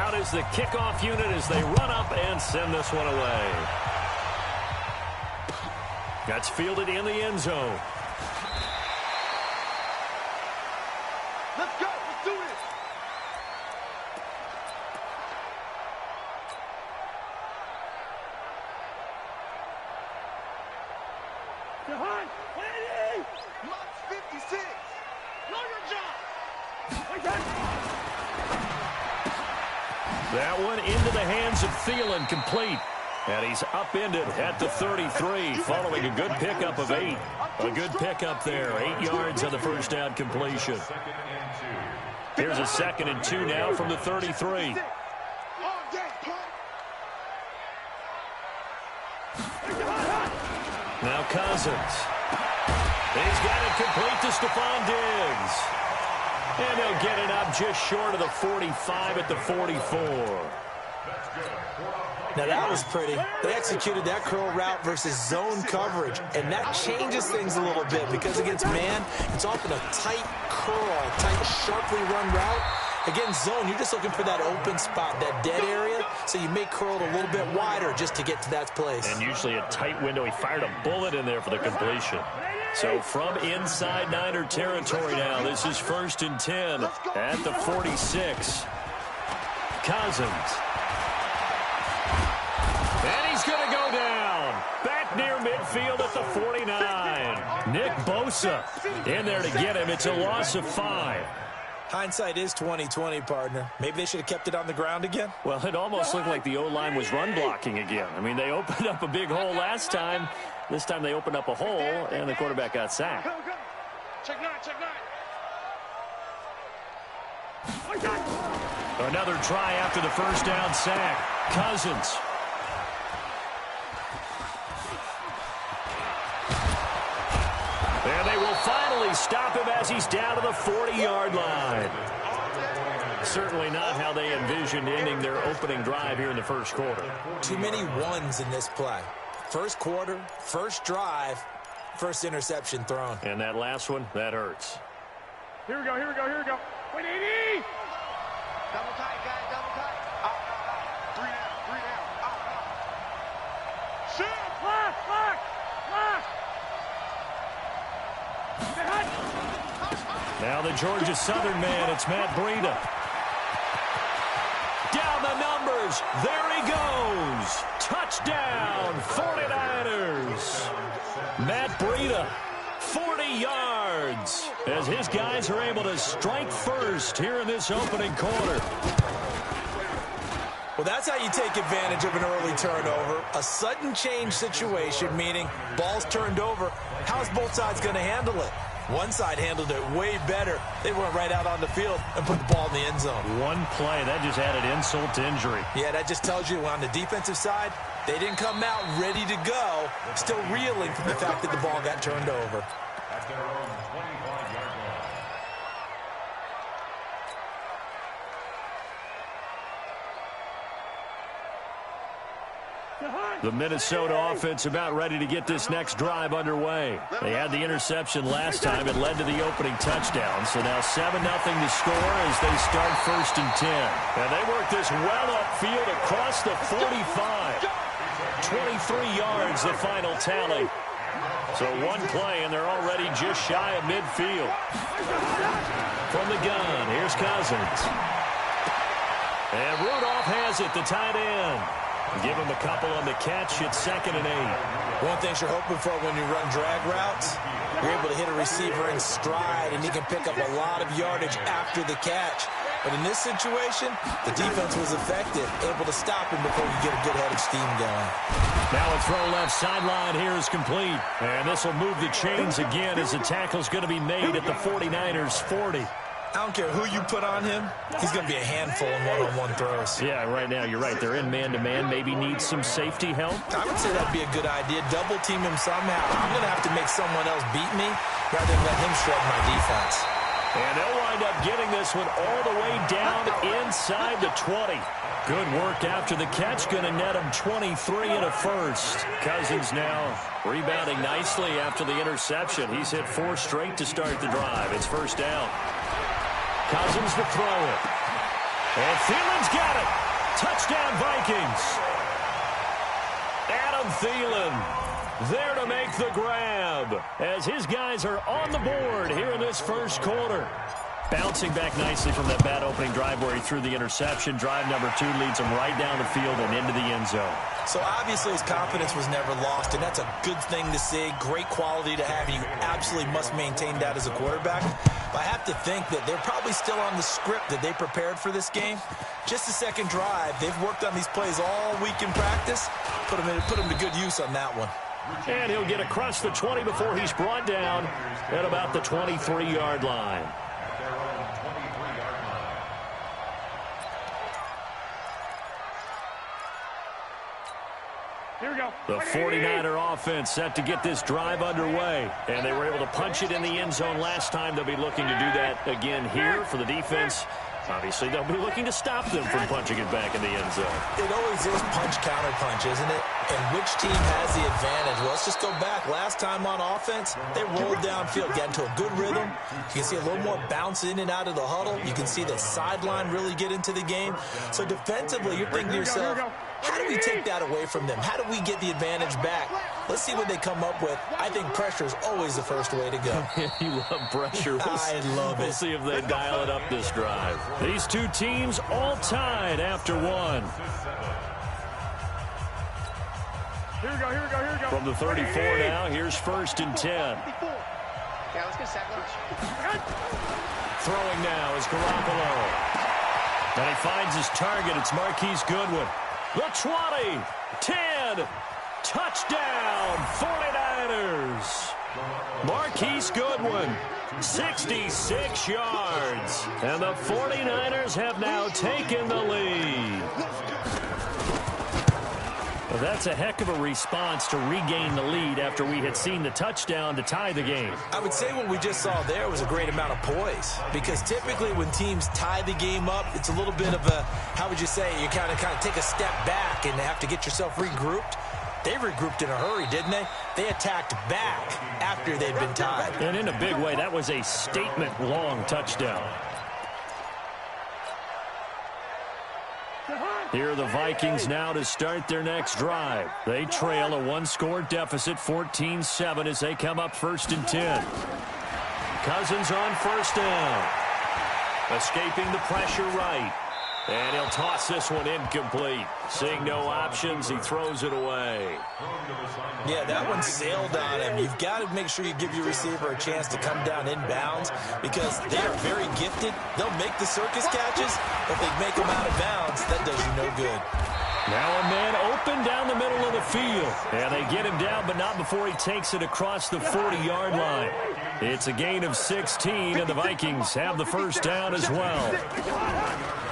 Out is the kickoff unit as they run up and send this one away. That's fielded in the end zone. Let's go. Let's do it. Behind. 80. Mark 56. Know your job. That one into the hands of Thielen, complete. And he's upended at the 33, following a good pickup of 8. A good pickup there, 8 yards on the first down completion. Here's a 2nd and 2 now from the 33. Now Cousins. He's got it complete to Stephon Diggs. And he'll get it up just short of the 45 at the 44. Now that was pretty. They executed that curl route versus zone coverage, and that changes things a little bit because against man, it's often a tight curl, tight, sharply run route. Against zone, you're just looking for that open spot, that dead area, so you may curl it a little bit wider just to get to that place. And usually a tight window. He fired a bullet in there for the completion. So from inside Niner territory now, this is 1st and 10 at the 46. Cousins. And he's going to go down. Back near midfield at the 49. Nick Bosa in there to get him. It's a loss of 5. Hindsight is 20/20, partner. Maybe they should have kept it on the ground again. Well, it almost looked like the O-line was run blocking again. I mean, they opened up a big hole last time. This time they opened up a hole, and the quarterback got sacked. Check 9, check 9. Another try after the first down sack. Cousins. And they will finally stop him as he's down to the 40-yard line. Certainly not how they envisioned ending their opening drive here in the first quarter. Too many ones in this play. First quarter, first drive, first interception thrown. And that last one, that hurts. Here we go, here we go, here we go. Wait, 80! Double tight, guys, double tight. Out. 3 down. Out. Shoot! Lock! Now the Georgia Southern man, it's Matt Breida. Down the numbers. There he goes. Touchdown, 49ers. Matt Breida, 40 yards, as his guys are able to strike first here in this opening quarter. Well, that's how you take advantage of an early turnover. A sudden change situation, meaning ball's turned over. How's both sides going to handle it? One side handled it way better. They went right out on the field and put the ball in the end zone. One play, that just added insult to injury. Yeah, that just tells you on the defensive side, they didn't come out ready to go, still reeling from the fact that the ball got turned over. The Minnesota offense about ready to get this next drive underway. They had the interception last time. It led to the opening touchdown. So now 7-0 to score as they start 1st and 10. And they work this well upfield across the 45. 23 yards, the final tally. So one play, and they're already just shy of midfield. From the gun, here's Cousins. And Rudolph has it, the tight end. Give him a couple on the catch. It's 2nd and 8. One thing you're hoping for when you run drag routes, you're able to hit a receiver in stride, and he can pick up a lot of yardage after the catch. But in this situation, the defense was effective, able to stop him before you get a good head of steam going. Now a throw left sideline here is complete. And this will move the chains again as the tackle's going to be made at the 49ers 40. I don't care who you put on him. He's going to be a handful in one-on-one throws. Yeah, right now, you're right. They're in man-to-man. Maybe need some safety help. I would say that'd be a good idea. Double team him somehow. I'm going to have to make someone else beat me rather than let him shred my defense. And they'll wind up getting this one all the way down inside the 20. Good work after the catch. Going to net him 23 and a first. Cousins now rebounding nicely after the interception. He's hit 4 straight to start the drive. It's 1st down. Cousins to throw it. And Thielen's got it. Touchdown, Vikings. Adam Thielen there to make the grab as his guys are on the board here in this first quarter. Bouncing back nicely from that bad opening drive where he threw the interception. Drive number 2 leads him right down the field and into the end zone. So obviously his confidence was never lost, and that's a good thing to see. Great quality to have, and you absolutely must maintain that as a quarterback. But I have to think that they're probably still on the script that they prepared for this game. Just the second drive. They've worked on these plays all week in practice. Put them to good use on that one. And he'll get across the 20 before he's brought down at about the 23-yard line. Here we go. The 49er offense set to get this drive underway. And they were able to punch it in the end zone last time. They'll be looking to do that again here for the defense. Obviously, they'll be looking to stop them from punching it back in the end zone. It always is punch-counter-punch, isn't it? And which team has the advantage? Well, let's just go back. Last time on offense, they rolled downfield, got into a good rhythm. You can see a little more bounce in and out of the huddle. You can see the sideline really get into the game. So defensively, you're thinking to yourself, how do we take that away from them? How do we get the advantage back? Let's see what they come up with. I think pressure is always the first way to go. You love pressure. I love it. We'll see if they dial it up this drive. These two teams all tied after one. Here we go, here we go, here we go. From the 34 now, here's 1st and 10. Yeah, let's get sack lunch. Throwing now is Garoppolo. And he finds his target. It's Marquise Goodwin. The 20, 10, touchdown, 49ers. Marquise Goodwin, 66 yards. And the 49ers have now taken the lead. Well, that's a heck of a response to regain the lead after we had seen the touchdown to tie the game. I would say what we just saw there was a great amount of poise, because typically when teams tie the game up, it's a little bit of a, how would you say, you kind of take a step back and have to get yourself regrouped. They regrouped in a hurry, didn't they? They attacked back after they'd been tied. And in a big way, that was a statement-long touchdown. Here are the Vikings now to start their next drive. They trail a one-score deficit, 14-7, as they come up 1st and 10. Cousins on 1st down. Escaping the pressure right. And he'll toss this one incomplete. Seeing no options, he throws it away. Yeah, that one sailed on him. You've got to make sure you give your receiver a chance to come down inbounds, because they are very gifted. They'll make the circus catches, but if they make them out of bounds, that does you no good. Now a man open down the middle of the field. And they get him down, but not before he takes it across the 40-yard line. It's a gain of 16, and the Vikings have the 1st down as well.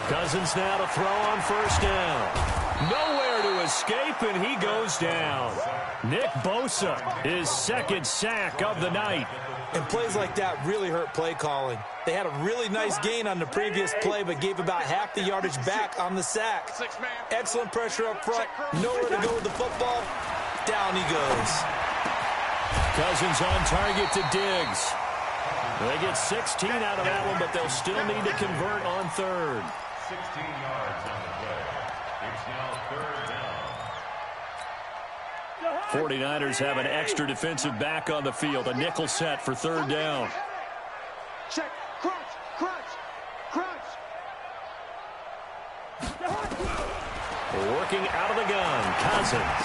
Cousins now to throw on 1st down. Nowhere to escape, and he goes down. Nick Bosa, his 2nd sack of the night. And plays like that really hurt play calling. They had a really nice gain on the previous play, but gave about half the yardage back on the sack. Excellent pressure up front. Nowhere to go with the football. Down he goes. Cousins on target to Diggs. They get 16 out of that one, but they'll still need to convert on 3rd. 16 yards on the play. It's now 3rd down. 49ers have an extra defensive back on the field. A nickel set for 3rd down. Check. Crunch. Crunch. Crunch. Working out of the gun, Cousins.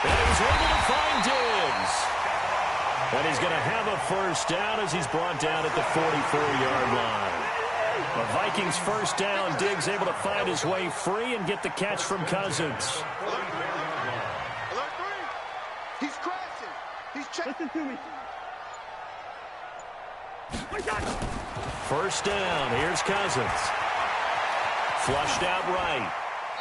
And he's able to find Diggs. And he's going to have a 1st down as he's brought down at the 44-yard line. The Vikings 1st down. Diggs able to find his way free and get the catch from Cousins. Alert 3. He's crashing. He's checking. Listen to me. 1st down. Here's Cousins. Flushed out right.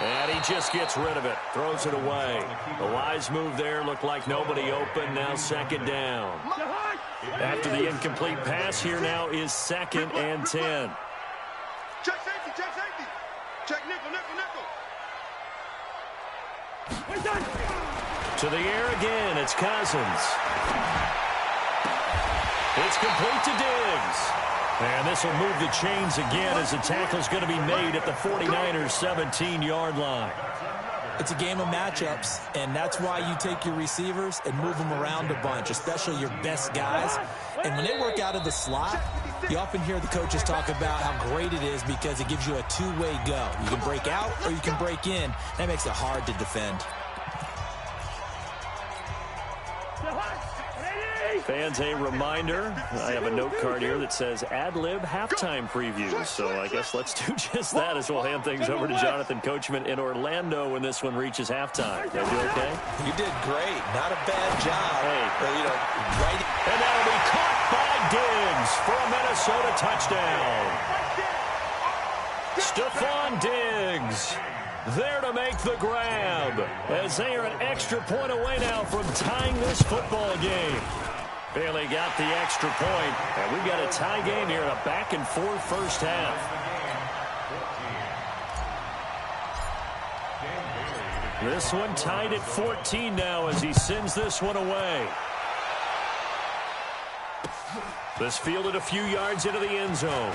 And he just gets rid of it. Throws it away. The wise move there. Looked like nobody open. Now 2nd down. After the incomplete pass, here now is 2nd and 10. Check safety. Check safety. Check nickel. Nickel. To the air again. It's Cousins. It's complete to Diggs. And this will move the chains again as the tackle's going to be made at the 49ers' 17-yard line. It's a game of matchups, and that's why you take your receivers and move them around a bunch, especially your best guys. And when they work out of the slot, you often hear the coaches talk about how great it is because it gives you a two-way go. You can break out or you can break in. That makes it hard to defend. Fans, a reminder, I have a note card here that says ad-lib halftime previews. So I guess let's do just that as we'll hand things over to Jonathan Coachman in Orlando when this one reaches halftime. Did I do okay? You did great. Not a bad job. Hey. Right. And that'll be caught by Diggs for a Minnesota touchdown. Stephon Diggs there to make the grab as they are an extra point away now from tying this football game. Bailey got the extra point, and we've got a tie game here in a back-and-forth first half. This one tied at 14 now as he sends this one away. This fielded a few yards into the end zone.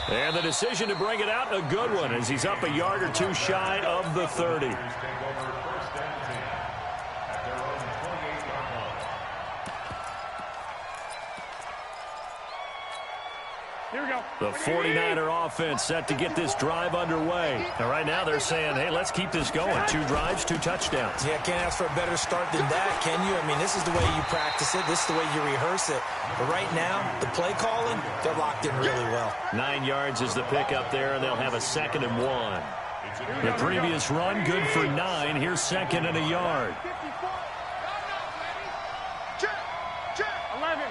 And the decision to bring it out, a good one, as he's up a yard or two shy of the 30. Here we go. The 49er offense set to get this drive underway. And right now they're saying, hey, let's keep this going. 2 drives, 2 touchdowns. Yeah, can't ask for a better start than that, can you? I mean, this is the way you practice it. This is the way you rehearse it. But right now, the play calling, they're locked in really well. 9 yards is the pickup there, and they'll have a 2nd and 1. The previous run, good for 9. Here's 2nd and a yard. 11.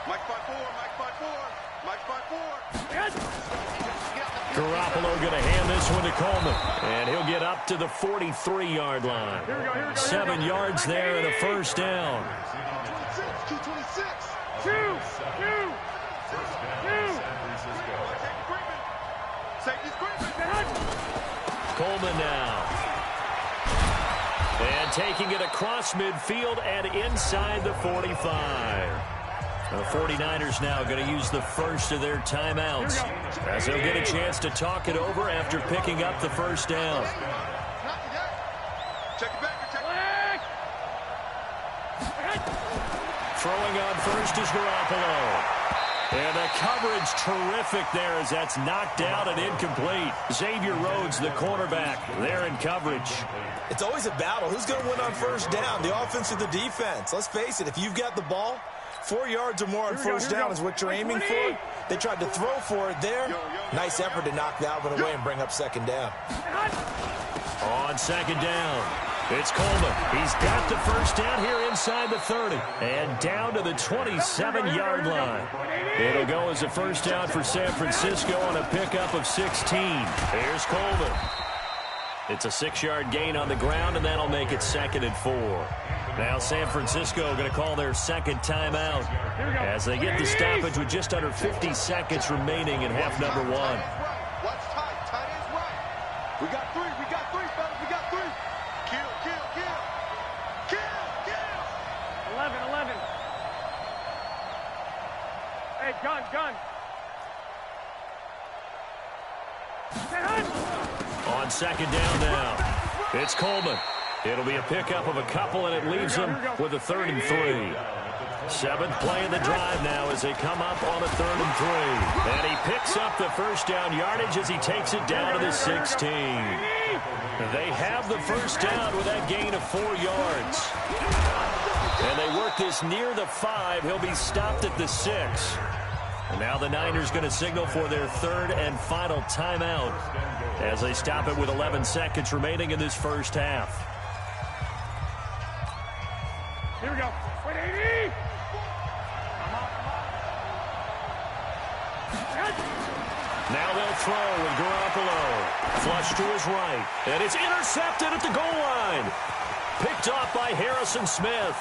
Mike 5-4. Garoppolo going to hand this one to Coleman, and he'll get up to the 43-yard line. 7 yards there and a first down. 2. Coleman now. And taking it across midfield and inside the 45. The 49ers now going to use the first of their timeouts as they'll get a chance to talk it over after picking up the first down. Throwing on first is Garoppolo. And the coverage terrific there as that's knocked out and incomplete. Xavier Rhodes, the cornerback, there in coverage. It's always a battle. Who's going to win on first down, the offense or the defense? Let's face it, if you've got the ball, 4 yards or more on first down is what you're aiming for. They tried to throw for it there. Nice effort to knock that one away and bring up 2nd down. On 2nd down, it's Coleman. He's got the first down here inside the 30 and down to the 27-yard line. It'll go as a first down for San Francisco on a pickup of 16. Here's Coleman. It's a 6-yard gain on the ground, and that'll make it 2nd and 4. Now San Francisco going to call their 2nd timeout as they get the stoppage with just under 50 seconds remaining in half number 1. Watch tight. Tight is right. We got 3, fellas. We got 3. Kill. 11. Hey, gun. On 2nd down now, it's Coleman. It'll be a pickup of a couple, and it leaves them with a 3rd and 3. 7th play of the drive now as they come up on a 3rd and 3. And he picks up the first down yardage as he takes it down to the 16. They have the first down with that gain of 4 yards. And they work this near the 5. He'll be stopped at the 6. And now the Niners going to signal for their 3rd and final timeout as they stop it with 11 seconds remaining in this first half. Here we go. Wait, 80. Now they'll throw with Garoppolo. Flush to his right. And it's intercepted at the goal line. Picked off by Harrison Smith.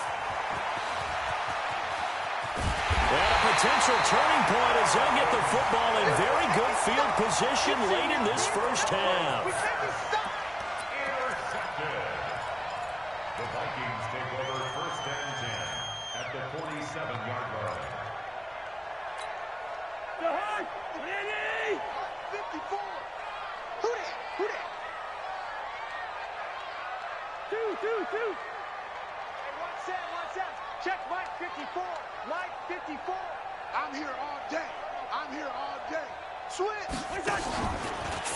And a potential turning point as they'll get the football in very good field position late in this first half. Check Mike 54. Mike 54. I'm here all day. I'm here all day. Switch.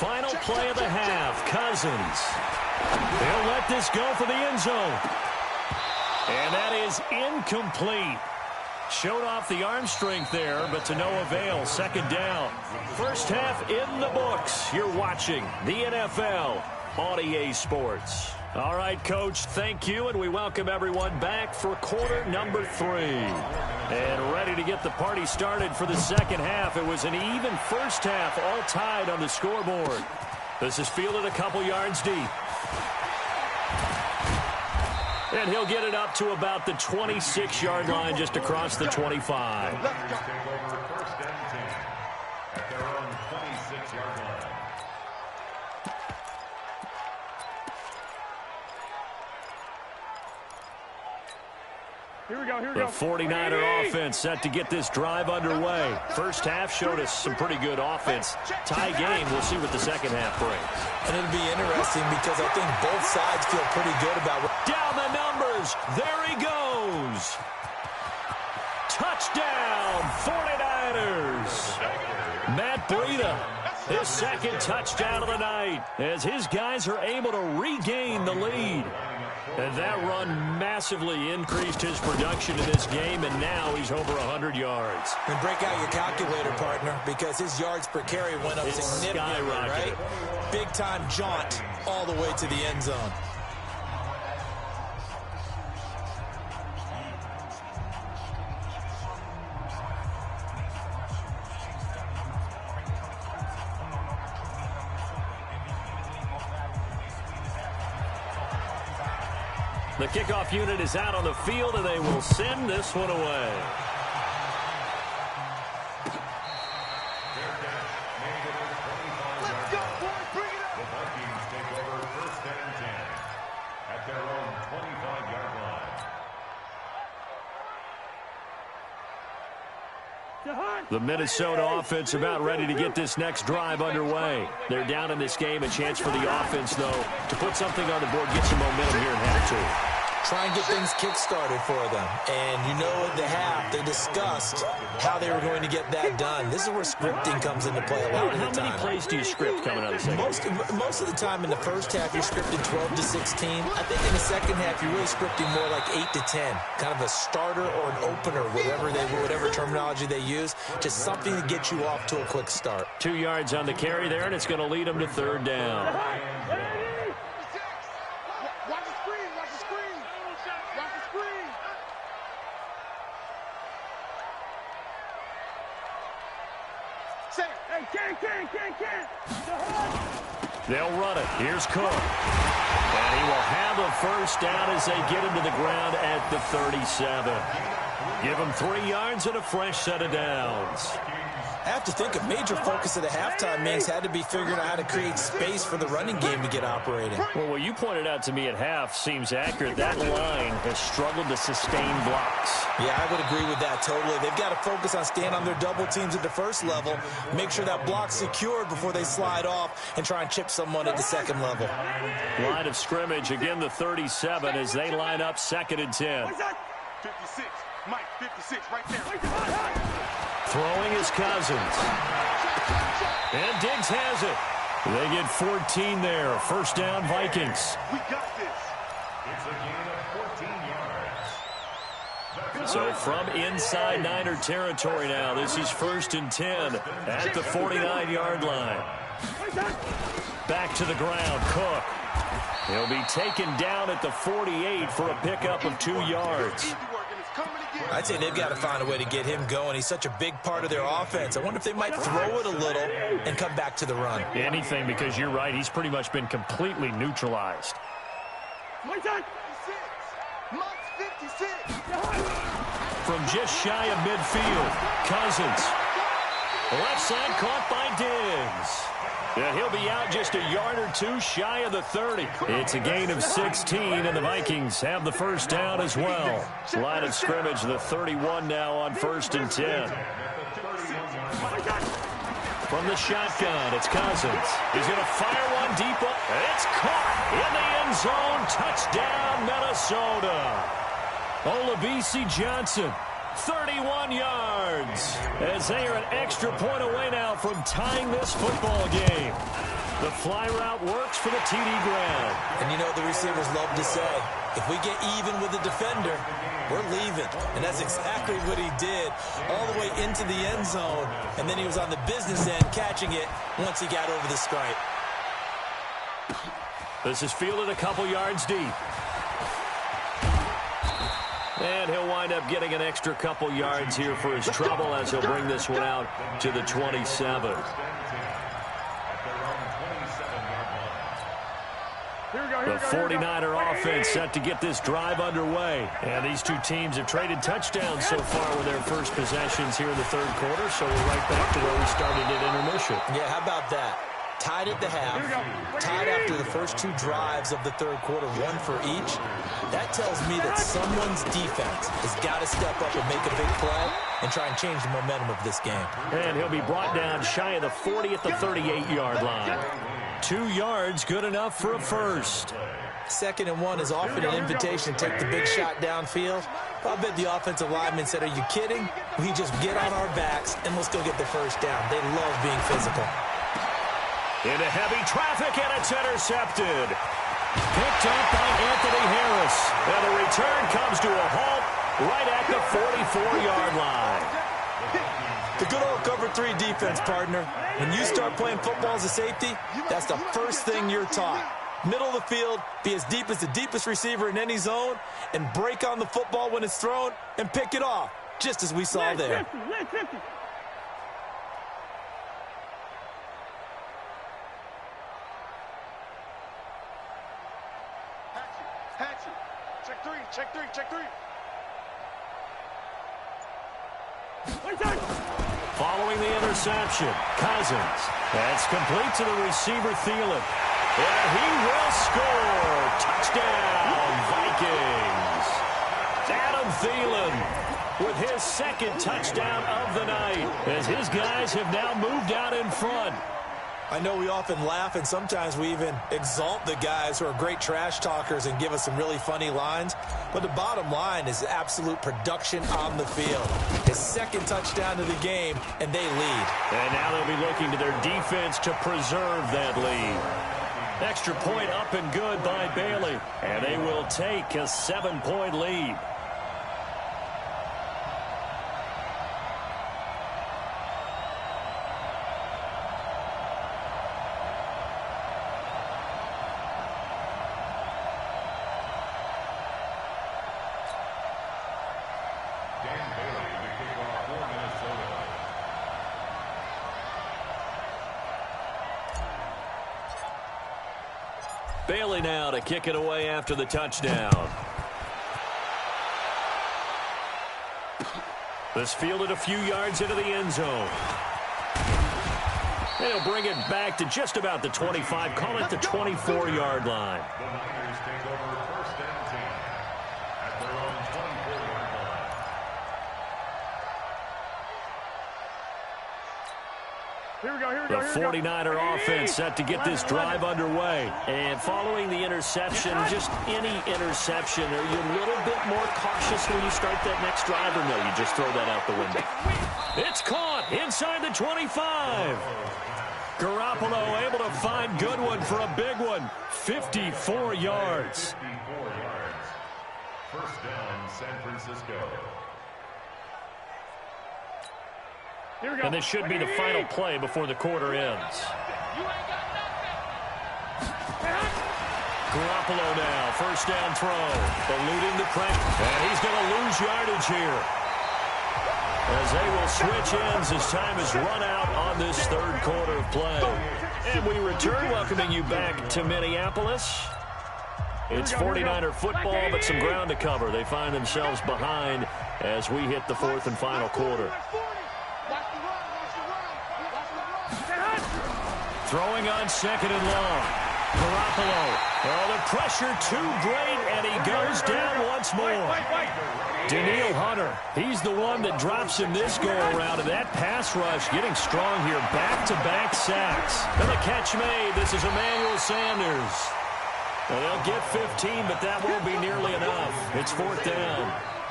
Final play of the half. Cousins. They'll let this go for the end zone. And that is incomplete. Showed off the arm strength there, but to no avail. Second down. First half in the books. You're watching the NFL on EA Sports. All right, Coach, thank you, and we welcome everyone back for quarter number 3. And ready to get the party started for the second half. It was an even first half, all tied on the scoreboard. This is fielded a couple yards deep. And he'll get it up to about the 26-yard line, just across the 25. Here we go, here we The go. 49er offense set to get this drive underway. First half showed us some pretty good offense. Tie game, we'll see what the second half brings. And it'll be interesting because I think both sides feel pretty good about what... Down the numbers. There he goes. Touchdown, 49ers. MattBNYG, his second touchdown of the night, as his guys are able to regain the lead. And that run massively increased his production in this game, and now he's over 100 yards. And break out your calculator, partner, because his yards per carry went up significantly, right? Big-time jaunt all the way to the end zone. The kickoff unit is out on the field, and they will send this one away. Let's go, boys. Bring it up. The Vikings take over first and 10 at their own 25-yard line. The Minnesota offense about ready to get this next drive underway. They're down in this game. A chance for the offense, though, to put something on the board, get some momentum here in half 2. Try and get things kick-started for them. And you know at the half, they discussed how they were going to get that done. This is where scripting comes into play a lot of the time. How many plays do you script coming out of the second? Most of the time in the first half, you're scripting 12 to 16. I think in the second half, you're really scripting more like 8 to 10. Kind of a starter or an opener, whatever terminology they use. Just something to get you off to a quick start. 2 yards on the carry there, and it's going to lead them to third down. Watch the screen, watch the screen. Watch the screen. Say it. Hey, can't. They'll run it. Here's Cook. And he will have a first down as they get him to the ground at the 37. Give him 3 yards and a fresh set of downs. I have to think a major focus of the halftime means had to be figuring out how to create space for the running game to get operating. Well, what you pointed out to me at half seems accurate. That line has struggled to sustain blocks. Yeah, I would agree with that totally. They've got to focus on staying on their double teams at the first level, make sure that block's secured before they slide off and try and chip someone at the second level. Line of scrimmage, again the 37 as they line up second and 10. 56. Mike, 56, right there. Throwing is Cousins. And Diggs has it. They get 14 there. First down, Vikings. We got this. It's a gain of 14 yards. So from inside Niner territory now, this is first and 10 at the 49-yard line. Back to the ground, Cook. He'll be taken down at the 48 for a pickup of 2 yards. I'd say they've got to find a way to get him going. He's such a big part of their offense. I wonder if they might throw it a little and come back to the run. Anything, because you're right. He's pretty much been completely neutralized. From just shy of midfield, Cousins. Left side caught by Diggs. Yeah, he'll be out just a yard or 2 shy of the 30. It's a gain of 16, and the Vikings have the first down as well. Line of scrimmage, the 31 now on first and 10. From the shotgun, it's Cousins. He's going to fire one deep. It's caught in the end zone. Touchdown, Minnesota. Olabisi Johnson, 31 yards. As they are an extra point away now from tying this football game. The fly route works for the TD grab. And you know the receivers love to say, if we get even with the defender, we're leaving. And that's exactly what he did all the way into the end zone. And then he was on the business end catching it once he got over the stripe. This is fielded a couple yards deep. And he'll wind up getting an extra couple yards here for his trouble as he'll bring this one out to the 27. The 49er offense set to get this drive underway. And these two teams have traded touchdowns so far with their first possessions here in the third quarter, so we're right back to where we started at intermission. Yeah, how about that? Tied at the half, tied after the first two drives of the third quarter, one for each. That tells me that someone's defense has got to step up and make a big play and try and change the momentum of this game. And he'll be brought down shy of the 40 at the 38-yard line. 2 yards, good enough for a first. 2nd and 1 is often an invitation to take the big shot downfield. I bet the offensive lineman said, are you kidding? We just get on our backs and let's go get the first down. They love being physical. Into heavy traffic, and it's intercepted. Picked up by Anthony Harris. And the return comes to a halt right at the 44-yard line. The good old cover 3 defense, partner. When you start playing football as a safety, that's the first thing you're taught. Middle of the field, be as deep as the deepest receiver in any zone, and break on the football when it's thrown and pick it off, just as we saw there. Check three. Following the interception, Cousins. That's complete to the receiver, Thielen. And he will score. Touchdown, Vikings. Adam Thielen with his 2nd touchdown of the night, as his guys have now moved out in front. I know we often laugh, and sometimes we even exalt the guys who are great trash talkers and give us some really funny lines. But the bottom line is absolute production on the field. His 2nd touchdown of the game, and they lead. And now they'll be looking to their defense to preserve that lead. Extra point up and good by Bailey. And they will take a 7-point lead. Bailey now to kick it away after the touchdown. This fielded a few yards into the end zone. They'll bring it back to just about the 25, call it the 24-yard line. The Niners take over 1st and 10 at their own 24-yard line. The 49er offense set to get this drive underway. And following the interception, just any interception, are you a little bit more cautious when you start that next drive, or no, you just throw that out the window? It's caught inside the 25. Garoppolo able to find Goodwin for a big one. 54 yards. 54 yards. 1st down, San Francisco. And this should be the final play before the quarter ends. Garoppolo now, 1st down throw. Eluding the pressure. And he's going to lose yardage here, as they will switch ends as time is run out on this 3rd quarter of play. And we return, welcoming you back to Minneapolis. It's 49er football, but some ground to cover. They find themselves behind as we hit the 4th and final quarter. Throwing on 2nd and long. Garoppolo. Oh, the pressure too great, and he goes down once more. Danielle Hunter, he's the one that drops him this go-around, and that pass rush getting strong here. Back-to-back sacks. And the catch made. This is Emmanuel Sanders. Well, they'll get 15, but that won't be nearly enough. It's 4th down.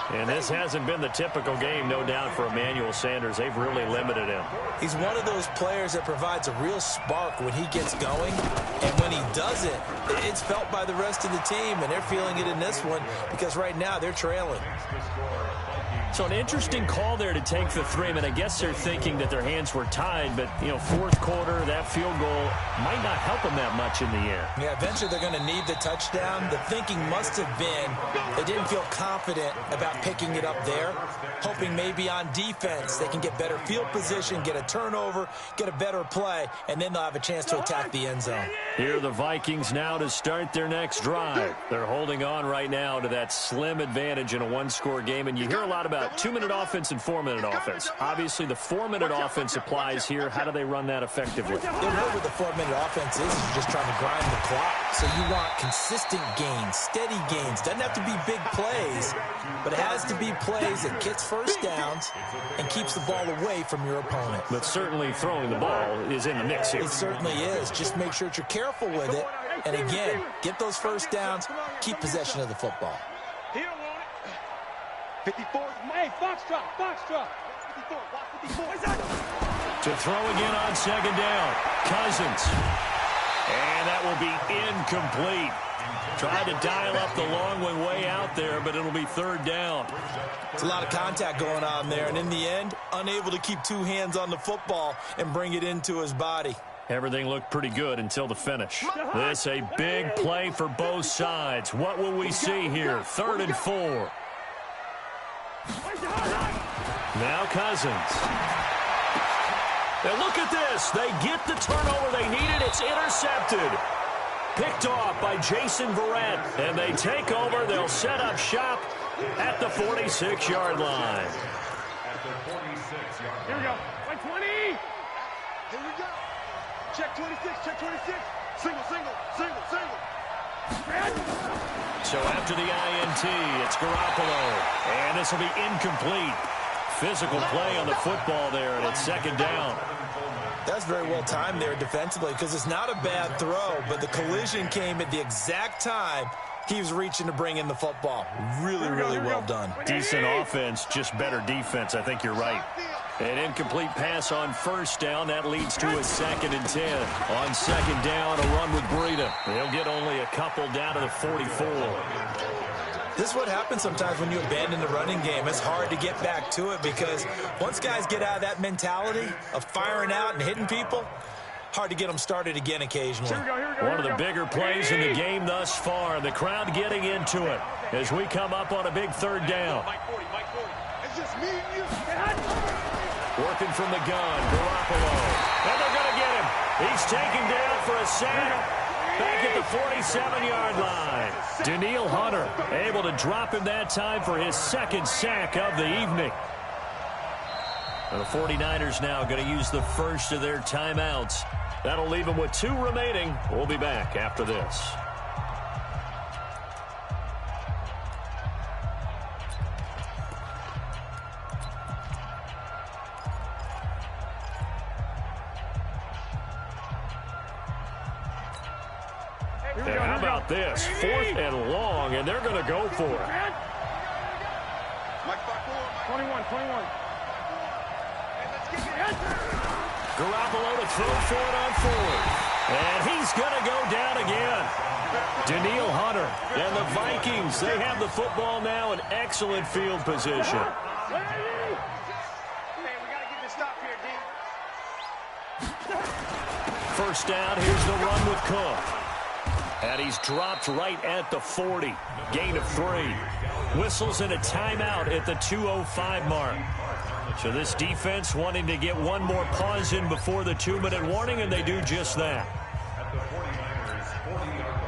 And this hasn't been the typical game, no doubt, for Emmanuel Sanders. They've really limited him. He's one of those players that provides a real spark when he gets going. And when he doesn't, it's felt by the rest of the team. And they're feeling it in this one because right now they're trailing. So an interesting call there to take the 3. I mean, I guess they're thinking that their hands were tied, but, you know, 4th quarter, that field goal might not help them that much in the end. Yeah, eventually they're going to need the touchdown. The thinking must have been they didn't feel confident about picking it up there, hoping maybe on defense they can get better field position, get a turnover, get a better play, and then they'll have a chance to attack the end zone. Here are the Vikings now to start their next drive. They're holding on right now to that slim advantage in a one-score game, and you hear a lot about 2-minute offense and 4-minute offense. Obviously, the 4-minute offense applies here. How do they run that effectively? Yeah, really what the 4-minute offense is you're just trying to grind the clock. So you want consistent gains, steady gains. Doesn't have to be big plays, but it has to be plays that gets first downs and keeps the ball away from your opponent. But certainly throwing the ball is in the mix here. It certainly is. Just make sure that you're careful with it. And again, get those first downs, keep possession of the football. He don't want it. 54. Hey, Foxtrot. 54. Block 54. To throw again on 2nd down. Cousins. And that will be incomplete. Tried to dial up the long one way out there, but it'll be 3rd down. It's a lot of contact going on there, and in the end, unable to keep 2 hands on the football and bring it into his body. Everything looked pretty good until the finish. This a big play for both sides. What will we see here? 3rd and 4. Now Cousins. And look at this. They get the turnover they needed. It's intercepted. Picked off by Jason Verrett. And they take over. They'll set up shop at the 46-yard line. At the 46-yard line. Here we go. 20. Here we go. Check 26. Check 26. Single. So after the INT, it's Garoppolo. And this will be incomplete. Physical play on the football there, and it's 2nd down. That's very well timed there defensively because it's not a bad throw, but the collision came at the exact time he was reaching to bring in the football. Really well done. Decent offense, just better defense. I think you're right. An incomplete pass on 1st down. That leads to a 2nd and 10. On 2nd down, a run with Breida. They'll get only a couple down to the 44. This is what happens sometimes when you abandon the running game. It's hard to get back to it because once guys get out of that mentality of firing out and hitting people, hard to get them started again occasionally. One of the bigger plays in the game thus far. The crowd getting into it as we come up on a big 3rd down. It's just me and you. Working from the gun, Garoppolo. And they're going to get him. He's taken down for a sack. Back at the 47-yard line. Danielle Hunter able to drop him that time for his 2nd sack of the evening. And the 49ers now going to use the first of their timeouts. That'll leave them with 2 remaining. We'll be back after this. And how about this? 4th and long, and they're going to go for it. 21. Garoppolo to throw for it on 4th. And he's going to go down again. Danielle Hunter and the Vikings, they have the football now in excellent field position. Man, we got to get this stop here, D. 1st down, here's the run with Cook. And he's dropped right at the 40. Gain of 3. Whistles in a timeout at the 2:05 mark. So this defense wanting to get one more pause in before the 2-minute warning, and they do just that. At the 49ers' 40-yard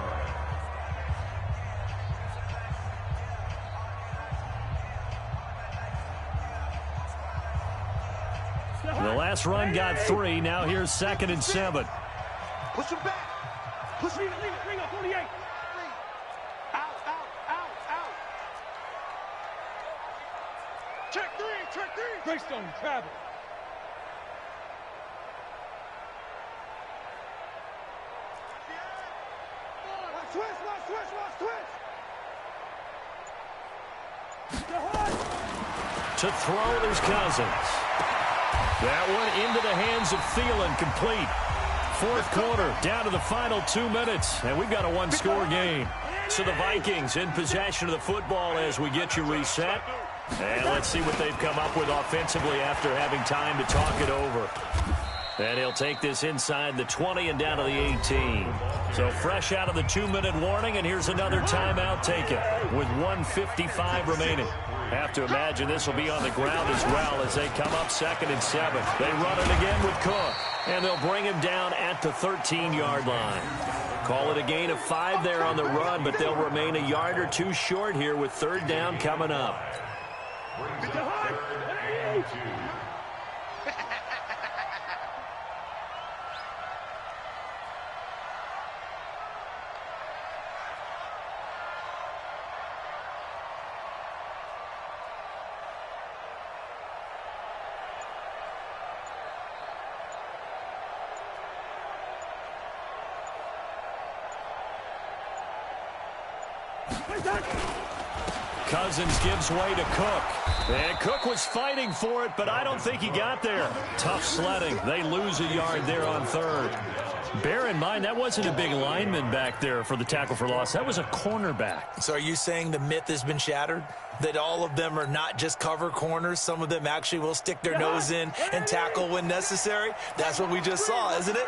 line. The last run got 3. Now here's 2nd and 7. Push him back. Push me. Ring up 48. Out. Check three. Greystone, travel. To throw, there's Cousins. That one into the hands of Thielen, complete. Fourth quarter, down to the final 2 minutes, and we've got a one-score game. So the Vikings in possession of the football as we get you reset. And let's see what they've come up with offensively after having time to talk it over. And he'll take this inside the 20 and down to the 18. So fresh out of the 2-minute warning, and here's another timeout taken with 1:55 remaining. Have to imagine this will be on the ground as well as they come up 2nd and 7. They run it again with Cook, and they'll bring him down at the 13-yard line. Call it a gain of 5 there on the run, but they'll remain a yard or two short here with 3rd down coming up. Cousins gives way to Cook. And Cook was fighting for it, but I don't think he got there. Tough sledding. They lose a yard there on 3rd. Bear in mind, that wasn't a big lineman back there for the tackle for loss. That was a cornerback. So are you saying the myth has been shattered? That all of them are not just cover corners? Some of them actually will stick their nose in and tackle when necessary? That's what we just saw, isn't it?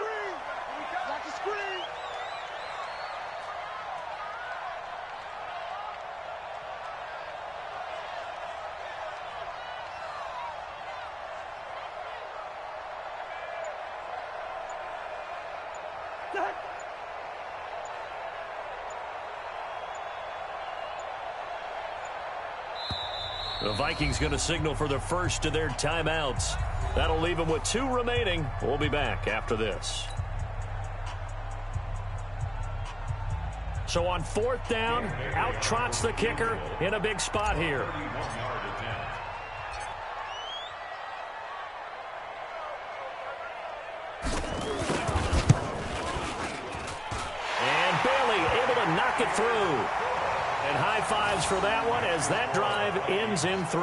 The Vikings going to signal for the first of their timeouts. That'll leave them with 2 remaining. We'll be back after this. So on 4th down, out trots the kicker in a big spot here. And Bailey able to knock it through. And high fives for that one as that drive ends in 3.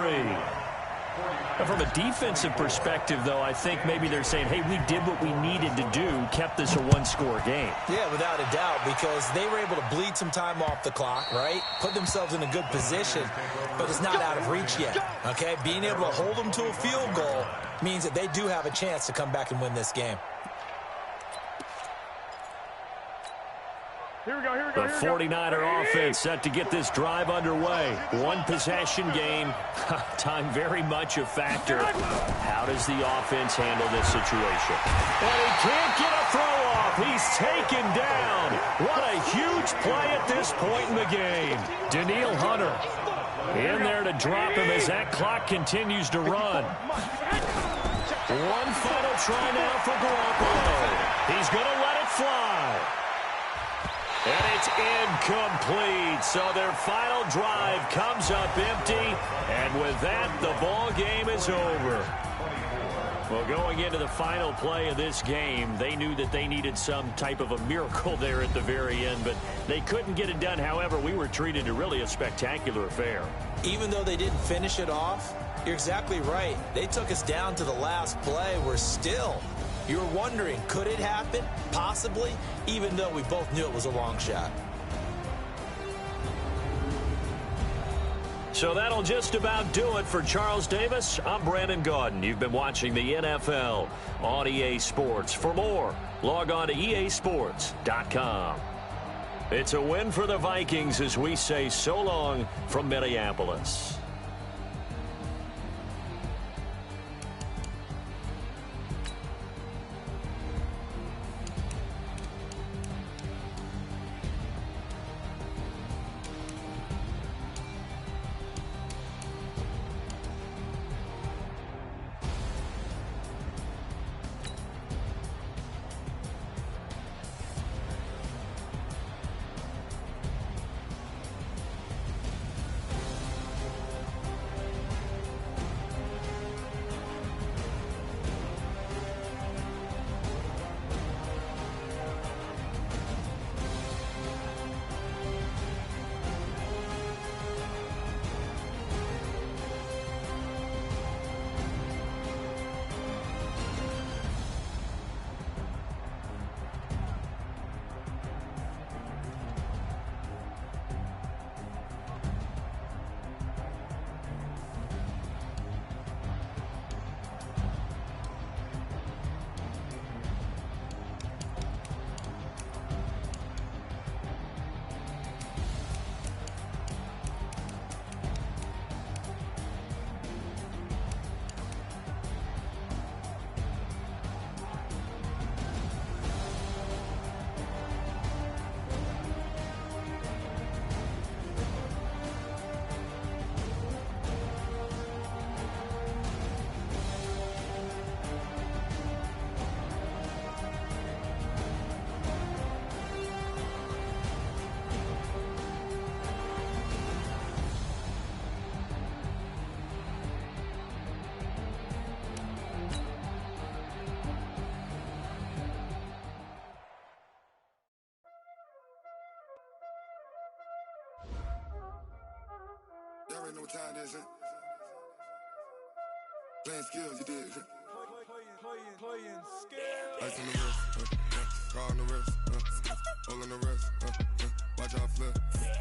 From a defensive perspective, though, I think maybe they're saying, hey, we did what we needed to do, kept this a one-score game. Yeah, without a doubt, because they were able to bleed some time off the clock, right? Put themselves in a good position, but it's not out of reach yet, okay? Being able to hold them to a field goal means that they do have a chance to come back and win this game. The 49er offense set to get this drive underway. One possession game. Time very much a factor. How does the offense handle this situation? And he can't get a throw off. He's taken down. What a huge play at this point in the game. Danielle Hunter in there to drop him as that clock continues to run. One final try now for Garoppolo. He's going to let it fly. And it's incomplete. So their final drive comes up empty. And with that, the ball game is over. Well, going into the final play of this game, they knew that they needed some type of a miracle there at the very end, but they couldn't get it done. However, we were treated to really a spectacular affair. Even though they didn't finish it off, you're exactly right. They took us down to the last play. We're still... You're wondering, could it happen? Possibly, even though we both knew it was a long shot. So that'll just about do it for Charles Davis. I'm Brandon Gaudin. You've been watching the NFL on EA Sports. For more, log on to easports.com. It's a win for the Vikings as we say so long from Minneapolis. already know what time it is, huh? Playing skills, you did. Playing skills. Ice on the wrist, car on the wrist, all on the wrist, watch out flip.